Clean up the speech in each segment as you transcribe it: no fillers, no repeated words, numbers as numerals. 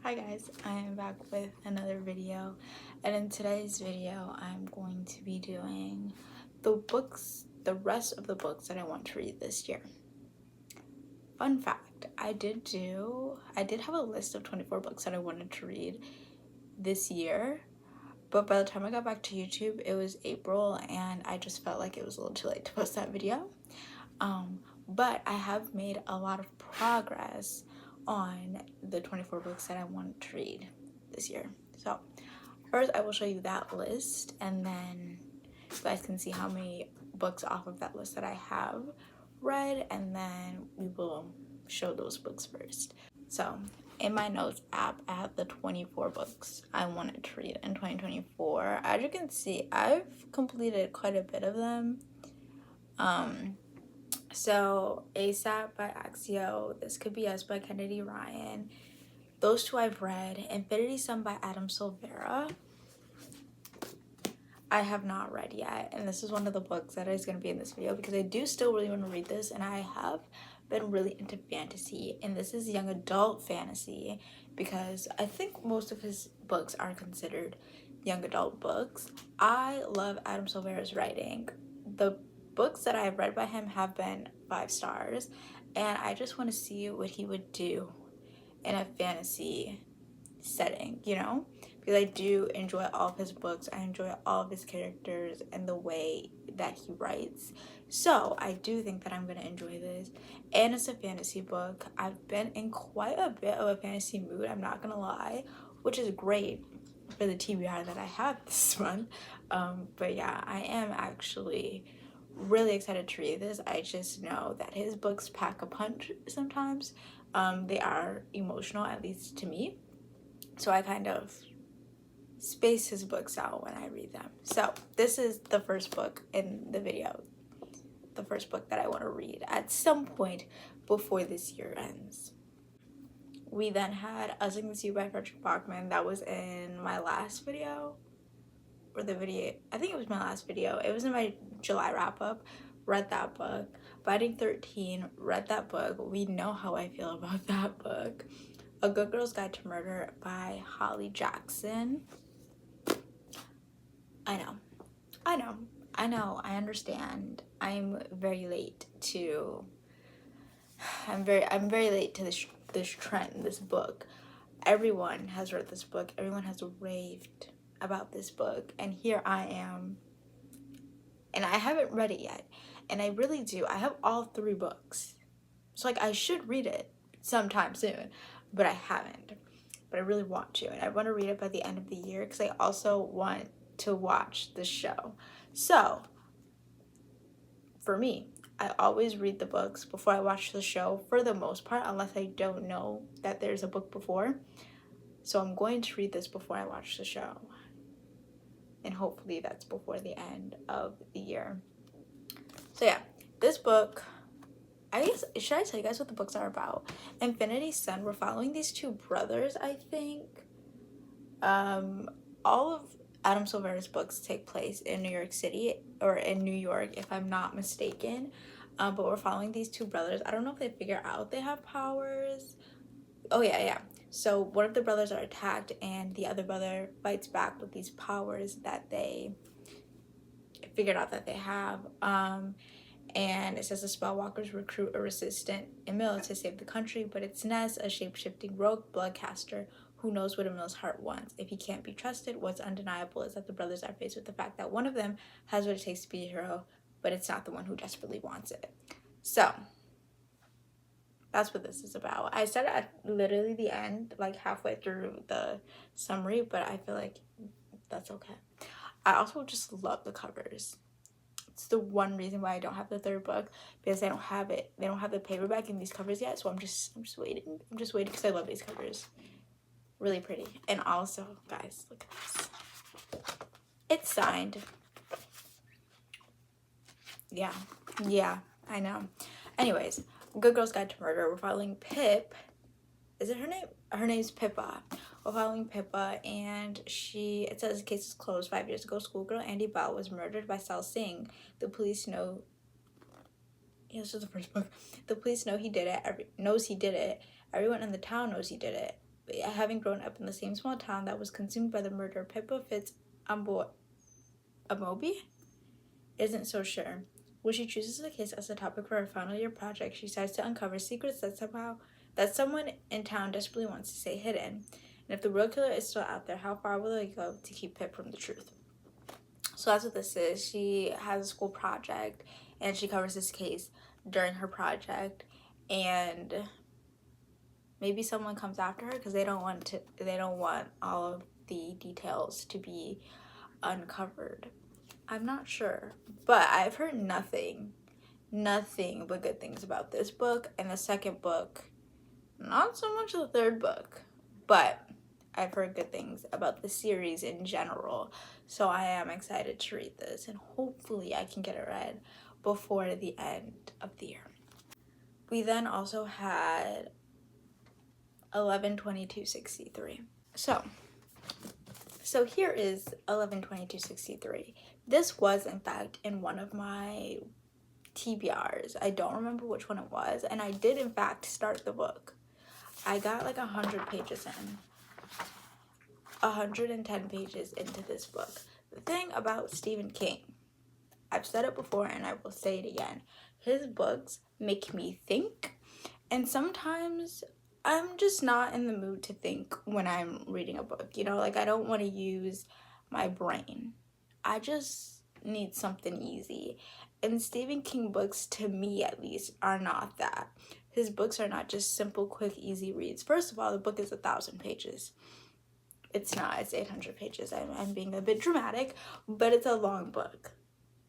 Hi guys, I am back with another video, and in today's video I'm going to be doing the rest of the books that I want to read this year. Fun fact, I did have a list of 24 books that I wanted to read this year, but by the time I got back to YouTube it was April and I just felt like it was a little too late to post that video. But I have made a lot of progress on the 24 books that I wanted to read this year. So first I will show you that list, and then you guys can see how many books off of that list that I have read, and then we will show those books first. So in my notes app I have the 24 books I wanted to read in 2024. As you can see, I've completed quite a bit of them. So ASAP by Axio, This Could Be Us by Kennedy Ryan, those two I've read. Infinity Sun by Adam Silvera I have not read yet, and this is one of the books that is going to be in this video because I do still really want to read this, and I have been really into fantasy, and this is young adult fantasy because I think most of his books are considered young adult books. I love Adam Silvera's writing. The books that I have read by him have been 5 stars, and I just want to see what he would do in a fantasy setting, you know, because I do enjoy all of his books. I enjoy all of his characters and the way that he writes, so I do think that I'm going to enjoy this. And it's a fantasy book. I've been in quite a bit of a fantasy mood, I'm not gonna lie, which is great for the TBR that I have this month. But yeah, I am actually really excited to read this. I just know that his books pack a punch sometimes. They are emotional, at least to me, so I kind of space his books out when I read them. So this is the first book in the video, the first book that I want to read at some point before this year ends. We then had Us Against You by Frederick Bachman. That was in my last video, or the video, I think it was my last video. It was in my July wrap-up. Read that book. Binding 13, read that book. We know how I feel about that book. A Good Girl's Guide to Murder by Holly Jackson. I understand. I'm very late to this trend, this book. Everyone has read this book. Everyone has raved about this book, and here I am, and I haven't read it yet. And I really do. I have all 3 books, so like I should read it sometime soon, but I haven't. But I really want to, and I want to read it by the end of the year because I also want to watch the show. So for me, I always read the books before I watch the show for the most part, unless I don't know that there's a book before. So I'm going to read this before I watch the show, and hopefully that's before the end of the year. So yeah, this book, I guess, should I tell you guys what the books are about? Infinity Sun, we're following these 2 brothers, I think. All of Adam Silvera's books take place in New York City, or in New York if I'm not mistaken. But we're following these 2 brothers. I don't know if they figure out they have powers. Oh yeah. So one of the brothers are attacked, and the other brother fights back with these powers that they figured out that they have. And it says the Spellwalkers recruit a resistant Emil to save the country, but it's Ness, a shape-shifting rogue bloodcaster who knows what Emil's heart wants. If he can't be trusted, what's undeniable is that the brothers are faced with the fact that one of them has what it takes to be a hero, but it's not the one who desperately wants it. So that's what this is about. I started at literally the end, like halfway through the summary, but I feel like that's okay. I also just love the covers. It's the one reason why I don't have the 3rd book, because they don't have it. They don't have the paperback in these covers yet, so I'm just waiting. I'm just waiting because I love these covers. Really pretty. And also, guys, look at this. It's signed. Yeah, I know. Anyways, Good Girl's Guide to Murder. We're following Pip. Is it her name? Her name's Pippa. We're following Pippa, and it says the case is closed. 5 years ago, schoolgirl Andy Bell was murdered by Sal Singh. The police know. Yeah, this is the first book. The police know he did it. Knows he did it. Everyone in the town knows he did it, having grown up in the same small town that was consumed by the murder, Pippa Fitz Amobi isn't so sure. When she chooses the case as a topic for her final year project, she decides to uncover secrets that someone in town desperately wants to stay hidden. And if the real killer is still out there, how far will they go to keep Pip from the truth? So that's what this is. She has a school project and she covers this case during her project, and maybe someone comes after her because they don't want all of the details to be uncovered. I'm not sure, but I've heard nothing but good things about this book and the second book. Not so much the third book, but I've heard good things about the series in general. So I am excited to read this, and hopefully I can get it read before the end of the year. We then also had 11/22/63. So here is 11/22/63. This was in fact in one of my TBRs. I don't remember which one it was, and I did in fact start the book. I got like 100 pages in. 110 pages into this book. The thing about Stephen King, I've said it before and I will say it again, his books make me think, and sometimes I'm just not in the mood to think when I'm reading a book, you know, like I don't want to use my brain. I just need something easy. And Stephen King books, to me at least, are not that. His books are not just simple, quick, easy reads. First of all, the book is 1,000 pages. It's not, it's 800 pages. I'm being a bit dramatic, but it's a long book.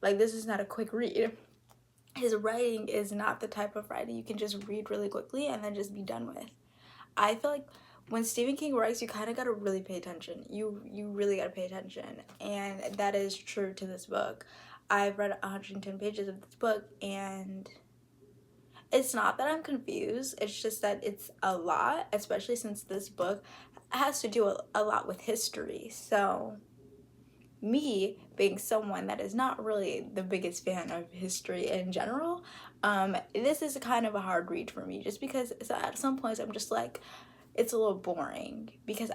Like, this is not a quick read. His writing is not the type of writing you can just read really quickly and then just be done with. I feel like when Stephen King writes, you kind of got to really pay attention. You really got to pay attention. And that is true to this book. I've read 110 pages of this book, and it's not that I'm confused. It's just that it's a lot, especially since this book has to do a lot with history. So me being someone that is not really the biggest fan of history in general, this is kind of a hard read for me, just because at some points I'm just like, it's a little boring, because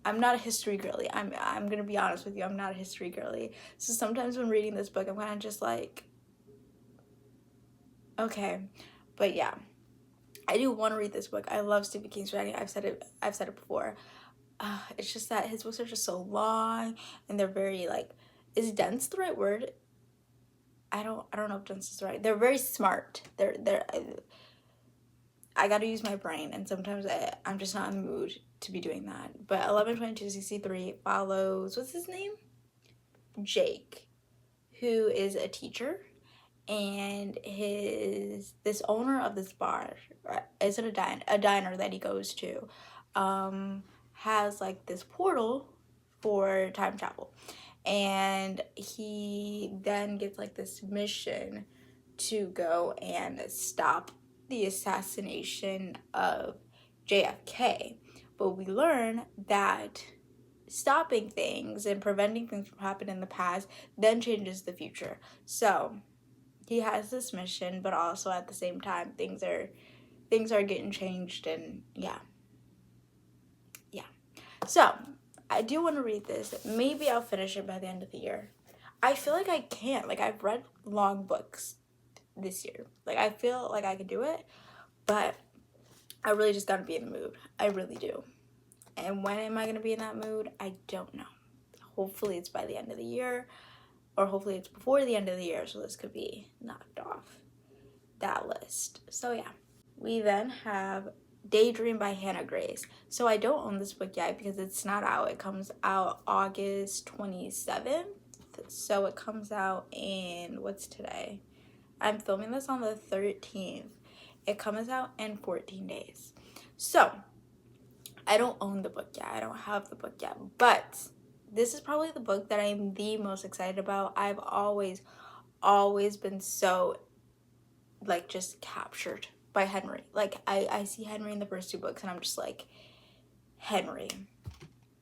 I'm not a history girly. I'm gonna be honest with you, I'm not a history girly. So sometimes when reading this book, I'm kind of just like, okay. But yeah, I do want to read this book. I love Stephen King's writing. I've said it before. It's just that his books are just so long, and they're very, like, is dense the right word? I don't know if dense is right. They're very smart. I gotta use my brain, and sometimes I'm just not in the mood to be doing that. But 11/22/63 follows, what's his name? Jake, who is a teacher, and this owner of this bar, is it a diner that he goes to, has like this portal for time travel, and he then gets like this mission to go and stop the assassination of JFK. But we learn that stopping things and preventing things from happening in the past then changes the future. So he has this mission, but also at the same time things are getting changed, and yeah. So I do want to read this. Maybe I'll finish it by the end of the year. I feel like I can't. Like, I've read long books this year. Like, I feel like I could do it, but I really just gotta be in the mood. I really do. And when am I gonna be in that mood? I don't know. Hopefully it's by the end of the year, or hopefully it's before the end of the year, so this could be knocked off that list. So yeah. We then have Daydream by Hannah Grace. So I don't own this book yet because it's not out. It comes out August 27th. So it comes out in, what's today? I'm filming this on the 13th. It comes out in 14 days. So I don't own the book yet. I don't have the book yet. But this is probably the book that I'm the most excited about. I've always been so, like, just captured by Henry. Like, I see Henry in the first two books, and I'm just like, Henry.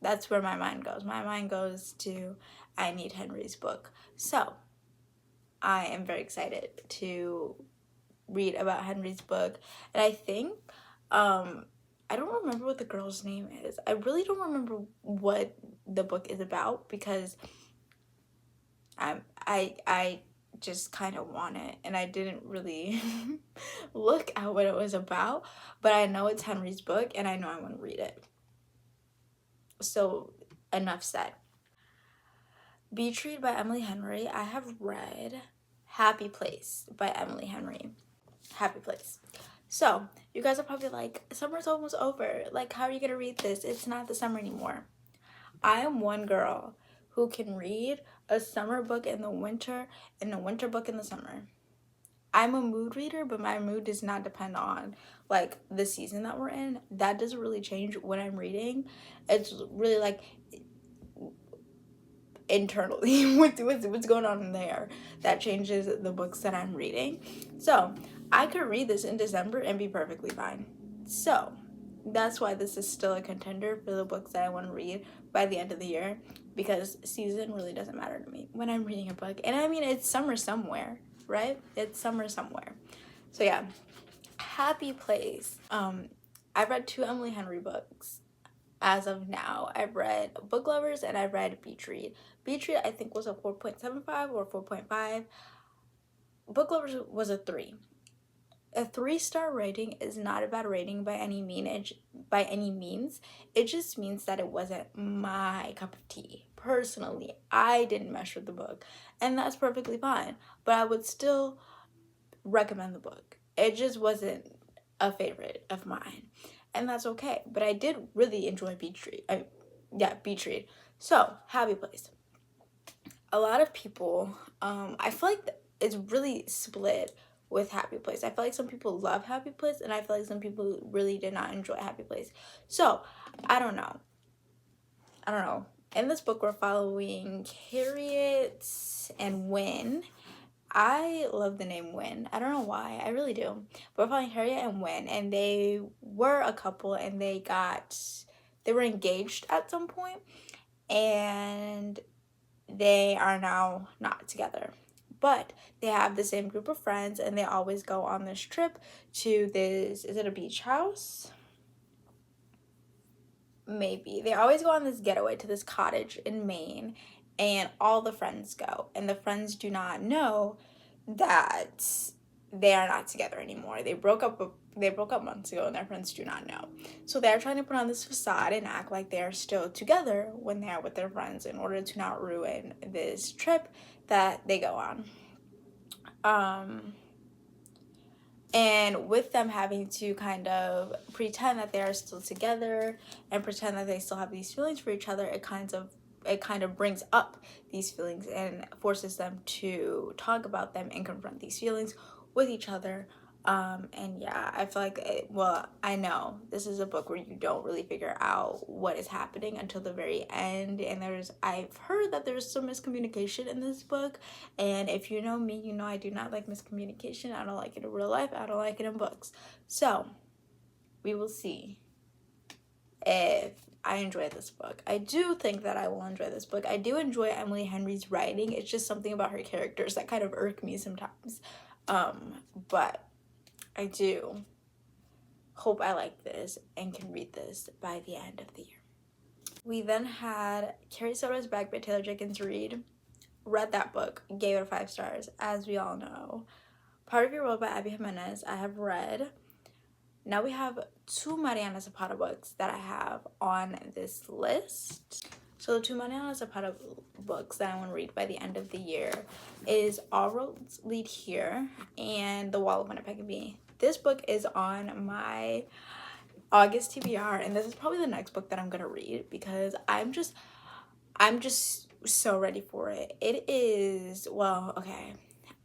That's where my mind goes. My mind goes to, I need Henry's book. So I am very excited to read about Henry's book. And I think I don't remember what the girl's name is. I really don't remember what the book is about because I just kind of want it, and I didn't really look at what it was about, but I know it's Henry's book and I know I want to read it. So enough said. Beach Read by Emily Henry. I have read Happy Place by Emily Henry. Happy Place. So you guys are probably like, summer's almost over. Like, how are you gonna read this? It's not the summer anymore. I am one girl who can read a summer book in the winter and a winter book in the summer. I'm a mood reader, but my mood does not depend on like the season that we're in. That doesn't really change when I'm reading. It's really like internally what's going on in there that changes the books that I'm reading. So I could read this in December and be perfectly fine. So that's why this is still a contender for the books that I want to read by the end of the year, because season really doesn't matter to me when I'm reading a book. And I mean, it's summer somewhere, right? It's summer somewhere. So yeah, Happy Place. I've read 2 Emily Henry books as of now. I've read Book Lovers and I've read Beach Read. Beach Read I think was a 4.75 or 4.5. Book Lovers was a 3. A 3-star rating is not a bad rating by any means. It just means that it wasn't my cup of tea. Personally, I didn't mesh with the book, and that's perfectly fine. But I would still recommend the book. It just wasn't a favorite of mine, and that's okay. But I did really enjoy Beach Read. Beach Read. So, Happy Place. A lot of people, I feel like it's really split with Happy Place. I feel like some people love Happy Place, and I feel like some people really did not enjoy Happy Place. So, I don't know. In this book, we're following Harriet and Wynne. I love the name Wynne. I don't know why. I really do. But we're following Harriet and Wynne, and they were a couple, and they were engaged at some point, and they are now not together. But they have the same group of friends, and they always go on this trip to this, is it a beach house? Maybe. They always go on this getaway to this cottage in Maine, and all the friends go. And the friends do not know that they are not together anymore. They broke up months ago, and their friends do not know. So they're trying to put on this facade and act like they're still together when they're with their friends in order to not ruin this trip that they go on. And with them having to kind of pretend that they are still together and pretend that they still have these feelings for each other, it kind of brings up these feelings and forces them to talk about them and confront these feelings with each other. And yeah, I feel like I know this is a book where you don't really figure out what is happening until the very end, and I've heard that there's some miscommunication in this book, and if you know me, you know I do not like miscommunication. I don't like it in real life. I don't like it in books. So we will see if I enjoy this book. I do think that I will enjoy this book. I do enjoy Emily Henry's writing. It's just something about her characters that kind of irk me sometimes. But I do hope I like this and can read this by the end of the year. We then had Carrie Soda's Bag by Taylor Jenkins Reid. Read that book, gave it 5 stars, as we all know. Part of Your World by Abby Jimenez, I have read. Now we have 2 Mariana Zapata books that I have on this list. So the 2 Mariana Zapata books that I want to read by the end of the year is All Roads Lead Here and The Wall of Winnipeg and Me. This book is on my August TBR, and this is probably the next book that I'm gonna read because I'm just so ready for it. It is, well, okay,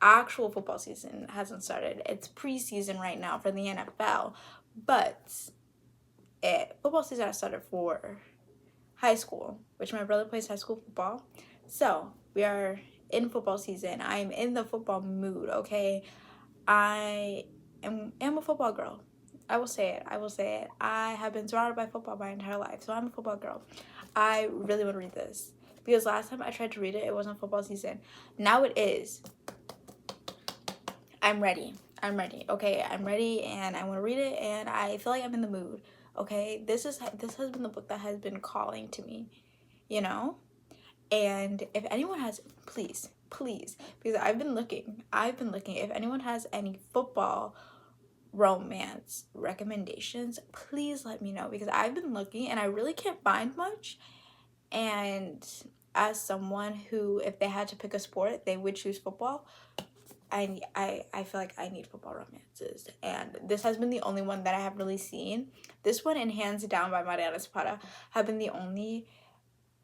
actual football season hasn't started. It's preseason right now for the NFL, but football season has started for high school, which my brother plays high school football. So we are in football season. I'm in the football mood, okay? I am a football girl. I will say it. I have been surrounded by football my entire life, so I'm a football girl. I really want to read this because last time I tried to read it, it wasn't football season. Now it is. I'm ready. Okay, I'm ready, and I want to read it, and I feel like I'm in the mood. okay? This has been the book that has been calling to me, you know? And if anyone has, please, because I've been looking, if anyone has any football romance recommendations, please let me know, because I've been looking and I really can't find much. And as someone who, if they had to pick a sport, they would choose football, I feel like I need football romances, and this has been the only one that I have really seen. This one and Hands Down by Mariana Zapata have been the only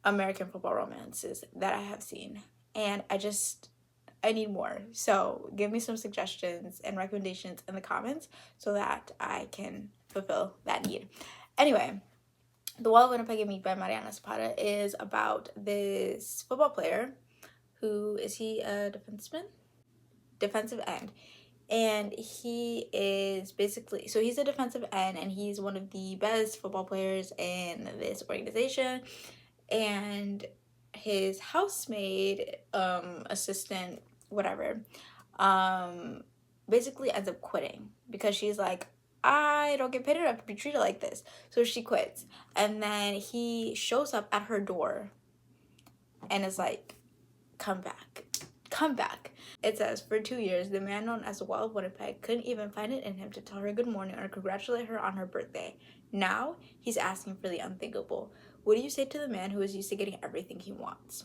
American football romances that I have seen, and I need more. So give me some suggestions and recommendations in the comments so that I can fulfill that need. Anyway, The Wall of Winnipeg and Me by Mariana Zapata is about this football player who, is he a defensive end, and he is basically, so he's a defensive end and he's one of the best football players in this organization, and his housemaid, assistant, whatever, basically ends up quitting because she's like, I don't get paid enough to be treated like this. So she quits, and then he shows up at her door and is like, come back. It says, for 2 years, the man known as the Wall of Winnipeg couldn't even find it in him to tell her good morning or congratulate her on her birthday. Now, he's asking for the unthinkable. What do you say to the man who is used to getting everything he wants?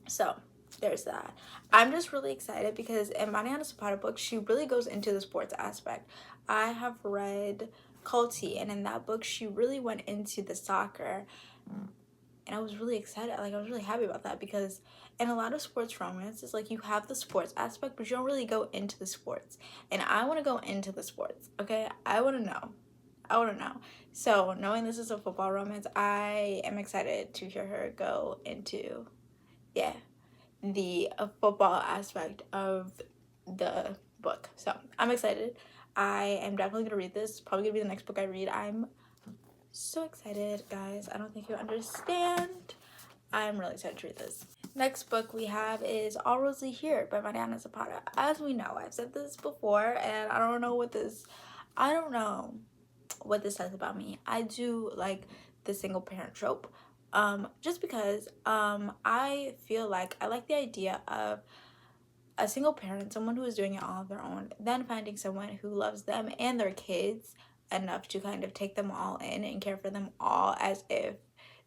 So, there's that. I'm just really excited because in Mariana Zapata book, she really goes into the sports aspect. I have read Culty, and in that book, she really went into the soccer. And I was really excited, like I was really happy about that, because in a lot of sports romances, like you have the sports aspect, but you don't really go into the sports. And I want to go into the sports, okay? I want to know. So knowing this is a football romance, I am excited to hear her go into, yeah, the football aspect of the book. So I'm excited. I am definitely going to read this. Probably going to be the next book I read. I'm so excited, guys. I don't think you understand. I'm really excited to read this. Next book we have is All Roads Lead Here by Mariana Zapata. As we know, I've said this before, and I don't know what this says about me. I do like the single parent trope, just because I feel like I like the idea of a single parent, someone who is doing it all on their own, then finding someone who loves them and their kids enough to kind of take them all in and care for them all as if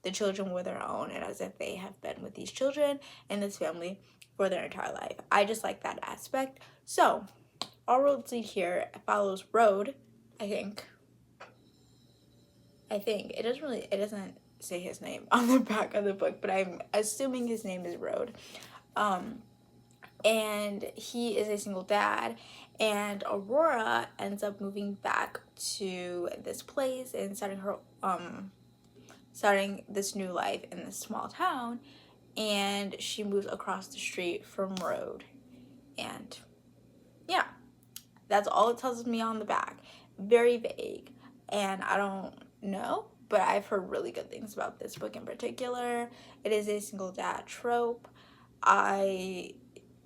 the children were their own, and as if they have been with these children and this family for their entire life. I just like that aspect. So All Roads Lead Here follows Road, I think. It doesn't say his name on the back of the book, but I'm assuming his name is Road. And he is a single dad, and Aurora ends up moving back to this place and starting this new life in this small town, and she moves across the street from Road. And yeah, that's all it tells me on the back. Very vague, and I don't know, but I've heard really good things about this book in particular. It is a single dad trope.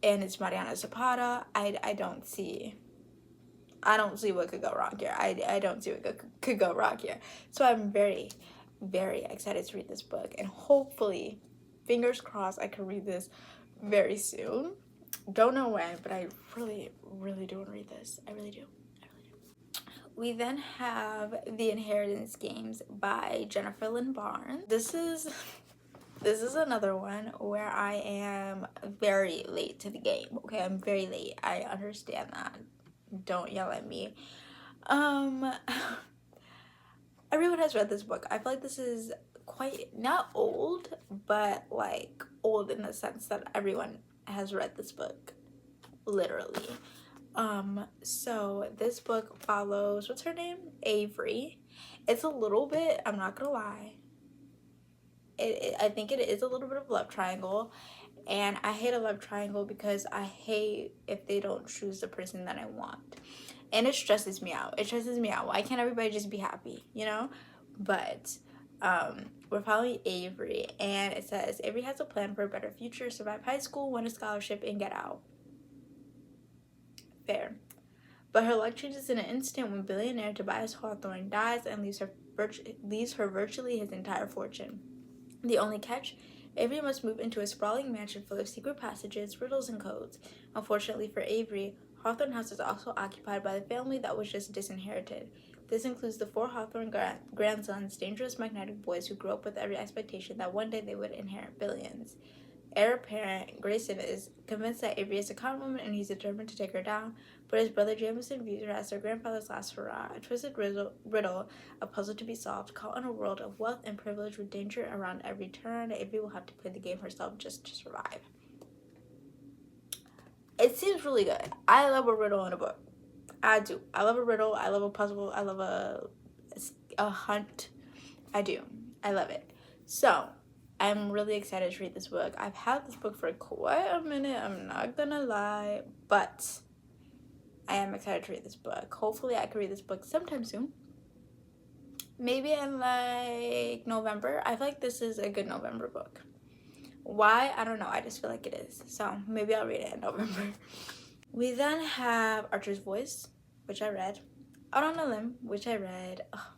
And it's Mariana Zapata. I don't see what could go wrong here. I don't see what could go wrong here. So I'm very, very excited to read this book, and hopefully, fingers crossed, I can read this very soon. Don't know when, but I really, really do want to read this. I really do. We then have The Inheritance Games by Jennifer Lynn Barnes. This is another one where I am very late to the game. Okay, I'm very late. I understand that. Don't yell at me. Everyone has read this book. I feel like this is quite not old, but like old in the sense that everyone has read this book, literally. So this book follows, what's her name? Avery. It's a little bit, I'm not gonna lie, I think it is a little bit of love triangle, and I hate a love triangle because I hate if they don't choose the person that I want, and it stresses me out. Why can't everybody just be happy, you know? But we're following Avery, and it says Avery has a plan for a better future: survive high school, win a scholarship, and get out. Fair. But her luck changes in an instant when billionaire Tobias Hawthorne dies and leaves her leaves her virtually his entire fortune. The only catch? Avery must move into a sprawling mansion full of secret passages, riddles, and codes. Unfortunately for Avery, Hawthorne House is also occupied by the family that was just disinherited. This includes the 4 Hawthorne grandsons, dangerous magnetic boys who grew up with every expectation that one day they would inherit billions. Heir apparent Grayson is convinced that Avery is a con woman and he's determined to take her down, but his brother Jameson views her as their grandfather's last hurrah, a twisted riddle, a puzzle to be solved. Caught in a world of wealth and privilege with danger around every turn, Avery will have to play the game herself just to survive. It seems really good. I love a riddle in a book. I do. I love a riddle. I love a puzzle. I love a hunt. I do. I love it. So, I'm really excited to read this book. I've had this book for quite a minute. I'm not gonna lie. But I am excited to read this book. Hopefully, I can read this book sometime soon. Maybe in like November. I feel like this is a good November book. Why? I don't know. I just feel like it is. So, maybe I'll read it in November. We then have Archer's Voice, which I read. Out on a Limb, which I read. Oh,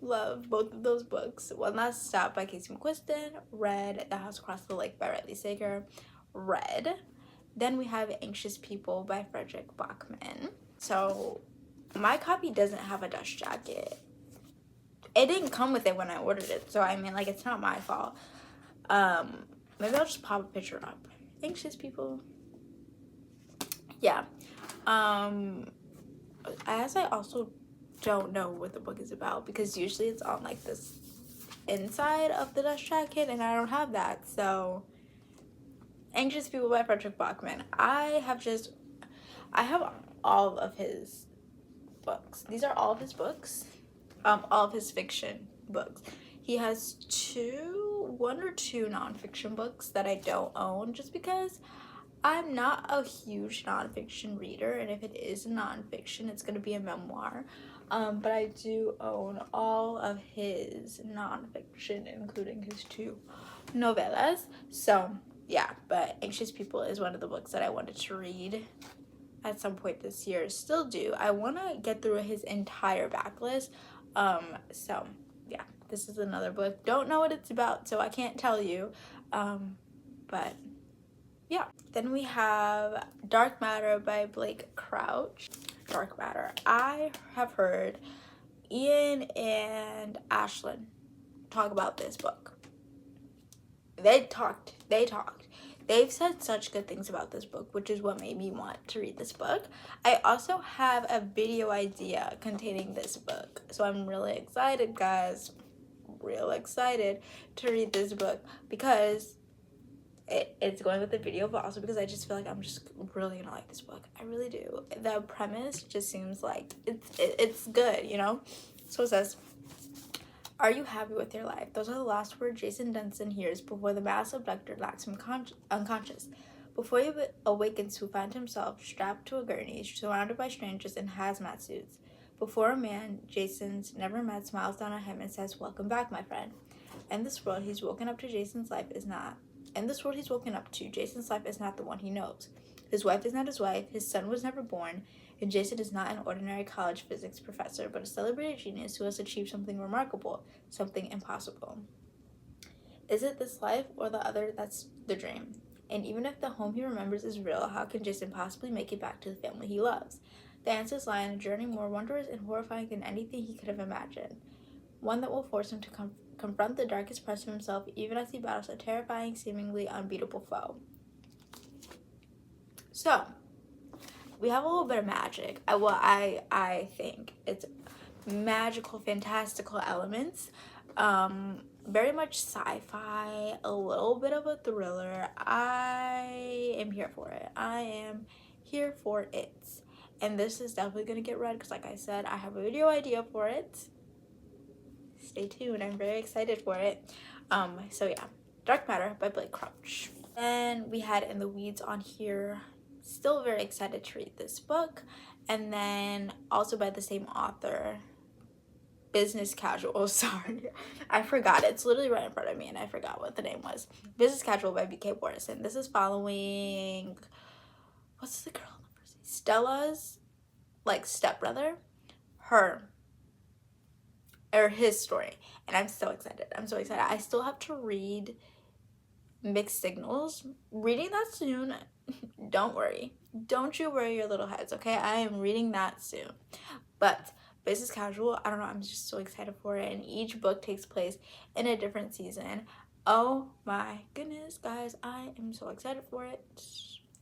loved both of those books. One Last Stop by Casey McQuiston. Read The House Across the Lake by Riley Sager. Read. Then we have Anxious People by Frederick Bachman. So my copy doesn't have a dust jacket. It didn't come with it when I ordered it, so I mean, like, it's not my fault. Maybe I'll just pop a picture up. Anxious People. Yeah. As I also don't know what the book is about, because usually it's on like this inside of the dust jacket and I don't have that. So Anxious People by Frederick Bachman. I have all of his books. These are all of his books. All of his fiction books. He has one or two nonfiction books that I don't own just because I'm not a huge nonfiction reader, and if it is nonfiction, it's going to be a memoir. But I do own all of his nonfiction, including his 2 novellas. So, yeah, but Anxious People is one of the books that I wanted to read at some point this year. Still do. I want to get through his entire backlist. So, yeah, this is another book. Don't know what it's about, so I can't tell you. But yeah. Then we have Dark Matter by Blake Crouch. Dark Matter. I have heard Ian and Ashlyn talk about this book. They talked. They've said such good things about this book, which is what made me want to read this book. I also have a video idea containing this book, so I'm really excited, guys. Real excited to read this book because it's going with the video, but also because I just feel like I'm just really gonna like this book. I really do. The premise just seems like it's good, you know? So it says, are you happy with your life? Those are the last words Jason Denson hears before the mass abductor knocks him unconscious. Before he awakens to find himself strapped to a gurney, surrounded by strangers in hazmat suits. Before a man Jason's never met smiles down at him and says, welcome back, my friend. In this world he's woken up to, Jason's life is not the one he knows. His wife is not his wife, his son was never born, and Jason is not an ordinary college physics professor, but a celebrated genius who has achieved something remarkable, something impossible. Is it this life or the other that's the dream? And even if the home he remembers is real, how can Jason possibly make it back to the family he loves? The answers lie in a journey more wondrous and horrifying than anything he could have imagined. One that will force him to confront the darkest parts of himself, even as he battles a terrifying, seemingly unbeatable foe. So, we have a little bit of magic. I think it's magical, fantastical elements. Very much sci-fi, a little bit of a thriller. I am here for it. And this is definitely going to get read because, like I said, I have a video idea for it. Stay tuned. I'm very excited for it. So yeah, Dark Matter by Blake Crouch. Then we had In the Weeds on here. Still very excited to read this book. And then also by the same author, Business Casual. Sorry, I forgot. It's literally right in front of me and I forgot what the name was. Business Casual by B.K. Morrison. This is following, what's the girl number? Stella's like stepbrother. Her or his story, and I'm so excited. I'm so excited. I still have to read Mixed Signals. Reading that soon. Don't worry. Don't you worry your little heads, okay? I am reading that soon. But Business Casual, I don't know, I'm just so excited for it. And each book takes place in a different season. Oh my goodness, guys, I am so excited for it.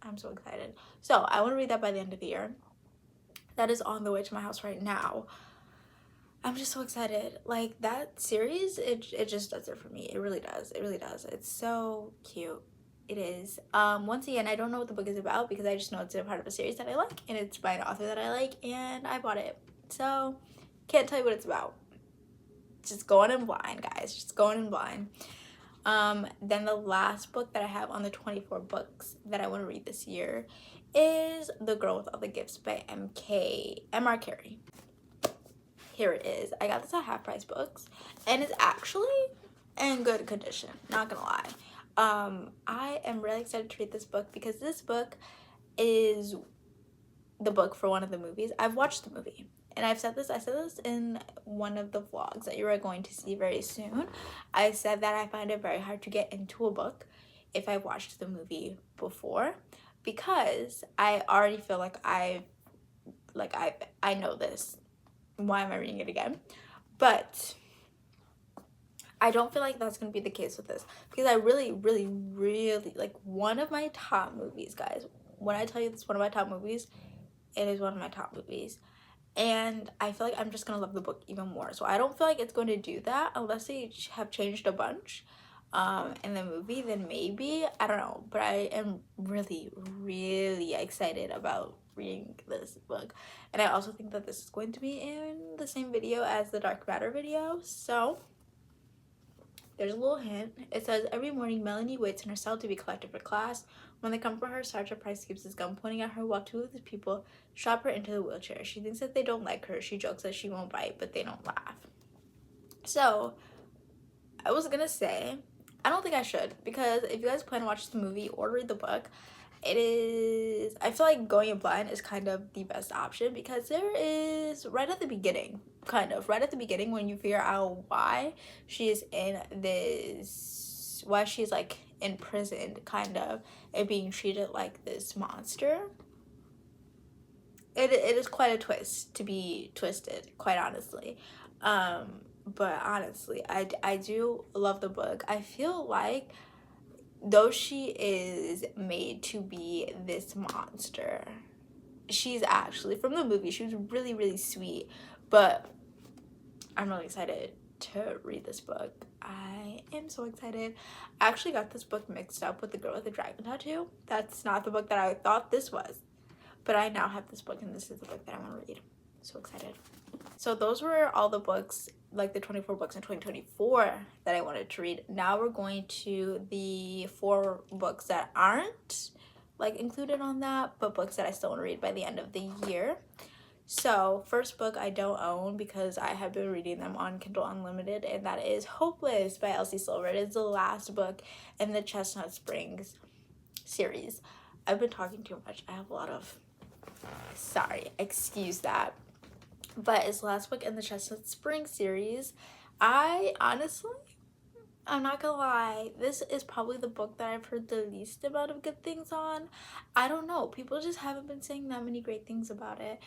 I'm so excited. So I want to read that by the end of the year. That is on the way to my house right now. I'm just so excited. Like, that series, it just does it for me. It really does. It really does. It's so cute. It is. Once again, I don't know what the book is about because I just know it's a part of a series that I like, and it's by an author that I like, and I bought it. So, can't tell you what it's about. Just going in blind, guys. Just going in blind. Then the last book that I have on the 24 books that I want to read this year is The Girl with All the Gifts by M.R. Carey. Here it is. I got this at Half Price Books, and it's actually in good condition, not gonna lie. I am really excited to read this book because this book is the book for one of the movies. I've watched the movie, and I said this in one of the vlogs that you are going to see very soon. I said that I find it very hard to get into a book if I watched the movie before, because I already feel like I know this. Why am I reading it again? But I don't feel like that's gonna be the case with this, because I really like one of my top movies, guys. When I tell you this is one of my top movies, it is one of my top movies, and I feel like I'm just gonna love the book even more. So I don't feel like it's going to do that unless they have changed a bunch in the movie. Then maybe, I don't know, but I am really excited about reading this book. And I also think that this is going to be in the same video as the Dark Matter video. So there's a little hint. It says, every morning Melanie waits in her cell to be collected for class. When they come for her, Sergeant Price keeps his gun pointing at her while two of his people shove her into the wheelchair. She thinks that they don't like her. She jokes that she won't bite, but they don't laugh. So I was gonna say, I don't think I should, because if you guys plan to watch the movie or read the book, I feel like going in blind is kind of the best option, because there is, right at the beginning, when you figure out why she's like imprisoned, kind of, and being treated like this monster, it is quite a twist to be twisted, quite honestly. But honestly, I do love the book. I feel like, though she is made to be this monster, she's actually, from the movie, she was really sweet. But I'm really excited to read this book. I am so excited. I actually got this book mixed up with The Girl with the Dragon Tattoo. That's not the book that I thought this was, but I now have this book, and this is the book that I want to read. So excited. So those were all the books, like the 24 books in 2024 that I wanted to read. Now we're going to the 4 books that aren't like included on that, but books that I still want to read by the end of the year. So first book I don't own because I have been reading them on Kindle Unlimited, and that is Hopeless by Elsie Silver. It is the last book in the Chestnut Springs series. I've been talking too much. I have a lot of, sorry, excuse that. But it's the last book in the Chestnut Springs series. I honestly, I'm not gonna lie, this is probably the book that I've heard the least amount of good things on. I don't know, people just haven't been saying that many great things about it.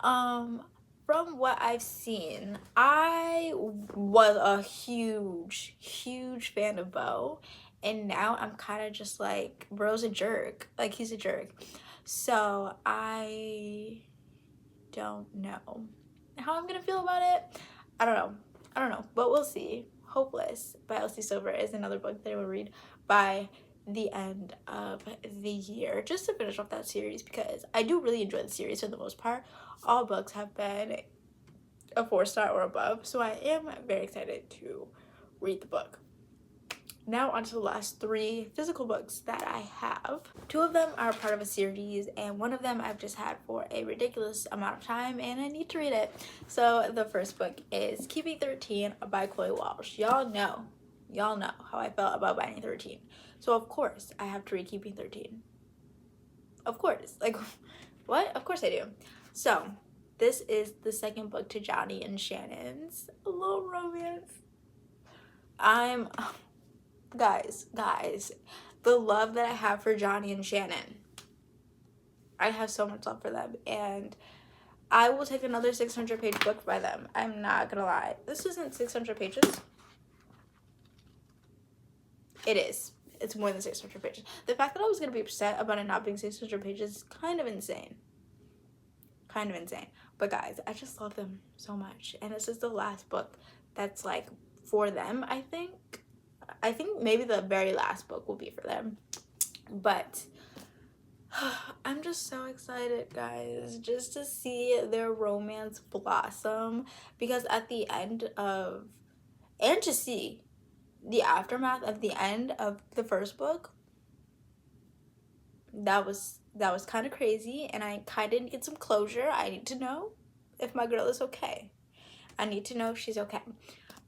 From what I've seen, I was a huge fan of Beau, and now I'm kind of just like, bro's a jerk. Like, he's a jerk. So I don't know how I'm gonna feel about it. I don't know, but we'll see. Hopeless by Elsie Silver is another book that I will read by the end of the year, just to finish off that series, because I do really enjoy the series for the most part. All books have been a 4-star or above, so I am very excited to read the book. Now on to the last 3 physical books that I have. 2 of them are part of a series, and one of them I've just had for a ridiculous amount of time, and I need to read it. So the first book is Keeping 13 by Chloe Walsh. Y'all know how I felt about Binding 13. So of course I have to read Keeping 13. Of course. Like, what? Of course I do. So this is the second book to Johnny and Shannon's little romance. Guys, the love that I have for Johnny and Shannon. I have so much love for them, and I will take another 600-page book by them. I'm not gonna lie. This isn't 600 pages. It is. It's more than 600 pages. The fact that I was gonna be upset about it not being 600 pages is kind of insane. Kind of insane. But guys, I just love them so much. And this is the last book that's like for them, I think. I think maybe the very last book will be for them. But I'm just so excited, guys, just to see their romance blossom. Because at the end of, and to see the aftermath of the end of the first book, that was kind of crazy, and I kind of need some closure. I need to know if my girl is okay. I need to know if she's okay.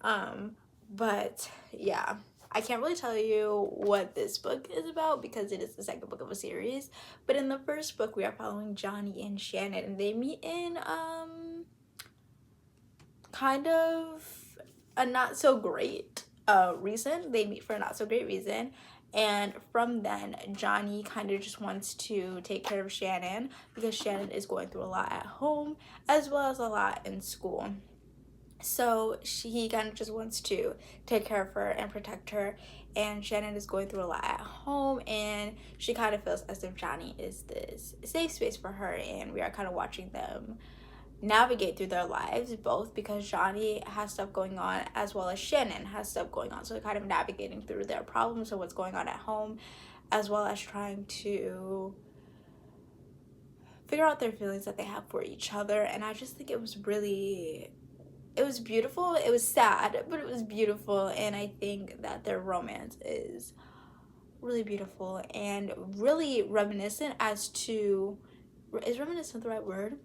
But yeah, I can't really tell you what this book is about because it is the second book of a series. But in the first book, we are following Johnny and Shannon, and they meet in kind of a not so great reason. They meet for a not so great reason, and from then Johnny kind of just wants to take care of Shannon because Shannon is going through a lot at home as well as a lot in school. So he kind of just wants to take care of her and protect her, and Shannon is going through a lot at home, and she kind of feels as if Johnny is this safe space for her, and we are kind of watching them navigate through their lives, both because Johnny has stuff going on as well as Shannon has stuff going on. So they're kind of navigating through their problems and what's going on at home, as well as trying to figure out their feelings that they have for each other. And I just think it was beautiful. It was sad, but it was beautiful. And I think that their romance is really beautiful and really reminiscent as to, is reminiscent the right word?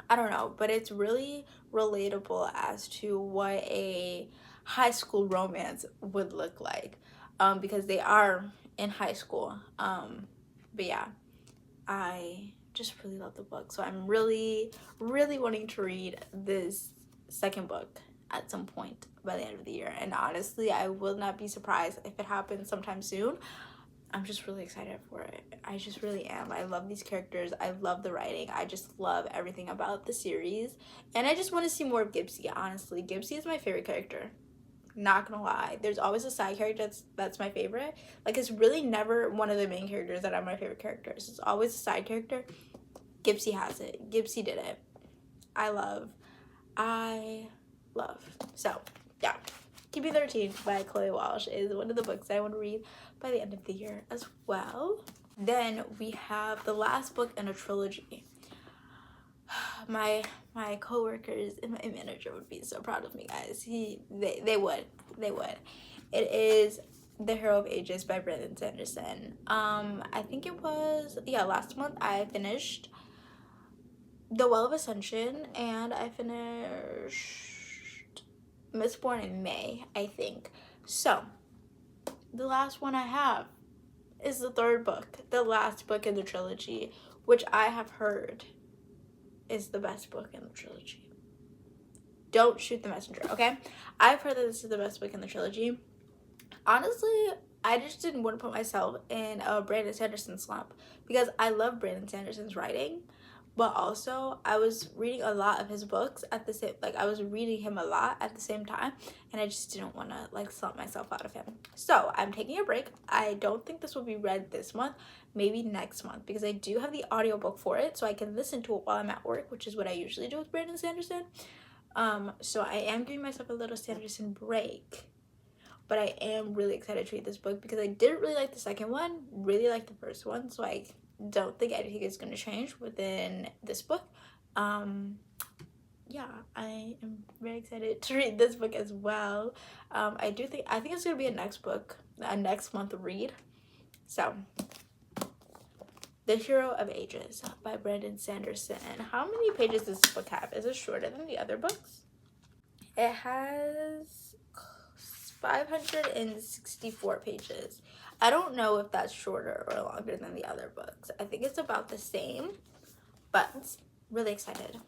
I don't know, but it's really relatable as to what a high school romance would look like, because they are in high school. But yeah, I just really love the book, so I'm really wanting to read this second book at some point by the end of the year. And honestly, I will not be surprised if it happens sometime soon. I'm just really excited for it. I just really am. I love these characters. I love the writing. I just love everything about the series. And I just want to see more of Gibbsy, honestly. Gibbsy is my favorite character. Not gonna lie. There's always a side character that's my favorite. Like, it's really never one of the main characters that are my favorite characters. It's always a side character. Gibbsy has it. Gibbsy did it. I love. So, yeah. Keeping 13 by Chloe Walsh is one of the books I want to read by the end of the year as well. Then we have the last book in a trilogy. My coworkers and my manager would be so proud of me, guys. They would. It is The Hero of Ages by Brandon Sanderson. I think it was, yeah, last month I finished The Well of Ascension, and I finished Mistborn in May, I think. So the last one I have is the third book, the last book in the trilogy, which I have heard is the best book in the trilogy. Don't shoot the messenger, okay? I've heard that this is the best book in the trilogy. Honestly, I just didn't want to put myself in a Brandon Sanderson slump because I love Brandon Sanderson's writing, but also I was reading a lot of his books at the same, like, I was reading him a lot at the same time, and I just didn't want to, like, slump myself out of him. So I'm taking a break. I don't think this will be read this month, maybe next month, because I do have the audiobook for it, so I can listen to it while I'm at work, which is what I usually do with Brandon Sanderson. So I am giving myself a little Sanderson break, but I am really excited to read this book because I didn't really like the second one, really like the first one, so I don't think anything is going to change within this book. Yeah, I am very excited to read this book as well. I think it's going to be a next month read. So, The Hero of Ages by Brandon Sanderson. How many pages does this book have? Is it shorter than the other books? It has 564 pages. I don't know if that's shorter or longer than the other books. I think it's about the same, but really excited.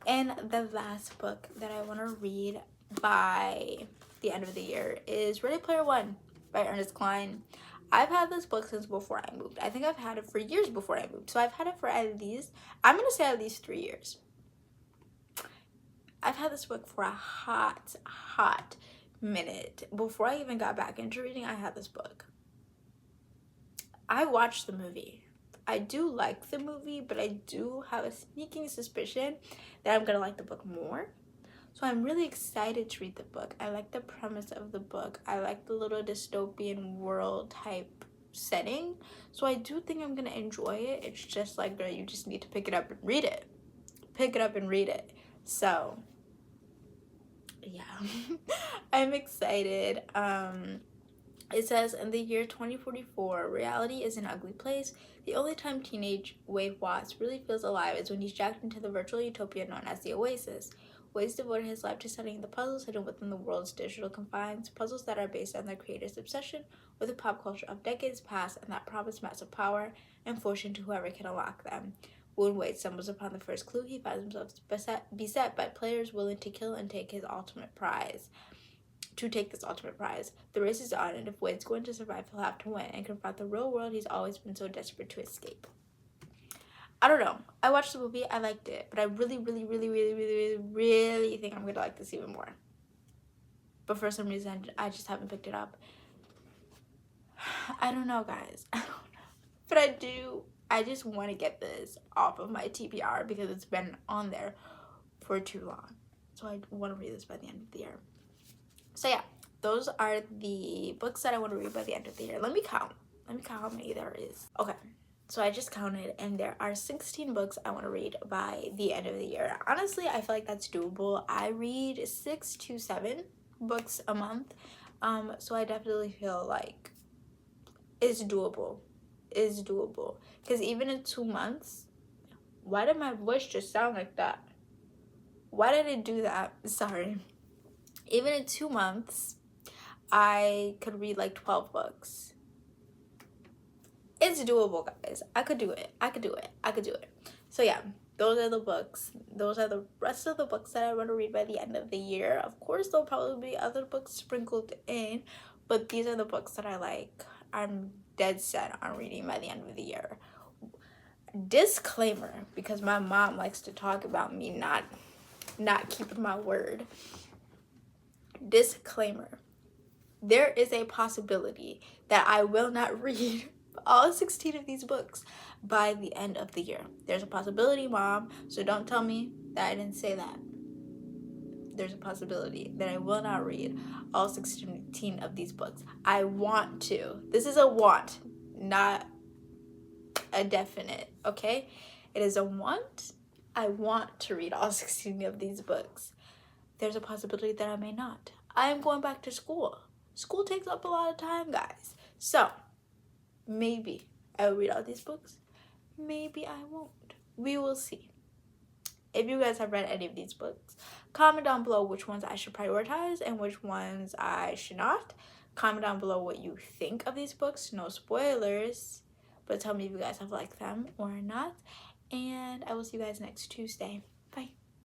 And the last book that I want to read by the end of the year is Ready Player One by Ernest Cline. I've had this book since before I moved. I think I've had it for years before I moved. So I've had it for at least, I'm going to say at least 3 years. I've had this book for a hot minute. Before I even got back into reading, I had this book. I watched the movie. I do like the movie, but I do have a sneaking suspicion that I'm gonna like the book more. So I'm really excited to read the book. I like the premise of the book. I like the little dystopian world type setting. So I do think I'm gonna enjoy it. It's just like, girl, you just need to pick it up and read it. Pick it up and read it. So yeah, I'm excited. It says, in the year 2044, reality is an ugly place. The only time teenage Wade Watts really feels alive is when he's jacked into the virtual utopia known as the Oasis. Wade's devoted his life to studying the puzzles hidden within the world's digital confines, puzzles that are based on their creator's obsession with the pop culture of decades past and that promise massive power and fortune to whoever can unlock them. When Wade stumbles upon the first clue, he finds himself beset by players willing to kill and take his ultimate prize. The race is on, and if Wade's going to survive, he'll have to win and confront the real world he's always been so desperate to escape. I don't know. I watched the movie. I liked it. But I really think I'm going to like this even more. But for some reason, I just haven't picked it up. I don't know, guys. I don't know. But I do. I just want to get this off of my TBR because it's been on there for too long. So I want to read this by the end of the year. So yeah, those are the books that I want to read by the end of the year. Let me count how many there is. Okay, so I just counted, and there are 16 books I want to read by the end of the year. Honestly, I feel like that's doable. I read 6 to 7 books a month, so I definitely feel like it's doable. Because even in 2 months, why did my voice just sound like that? Why did it do that? Sorry. Even in 2 months, I could read like 12 books. It's doable, guys. I could do it. So yeah, those are the books. Those are the rest of the books that I want to read by the end of the year. Of course, there'll probably be other books sprinkled in, but these are the books that I'm dead set on reading by the end of the year. Disclaimer, because my mom likes to talk about me not keeping my word. Disclaimer, there is a possibility that I will not read all 16 of these books by the end of the year. There's a possibility, Mom, so don't tell me that I didn't say that. There's a possibility that I will not read all 16 of these books. I want to. This is a want, not a definite, okay? It is a want. I want to read all 16 of these books. There's a possibility that I may not. I am going back to school. School takes up a lot of time, guys. So, maybe I will read all these books. Maybe I won't. We will see. If you guys have read any of these books, comment down below which ones I should prioritize and which ones I should not. Comment down below what you think of these books. No spoilers. But tell me if you guys have liked them or not. And I will see you guys next Tuesday.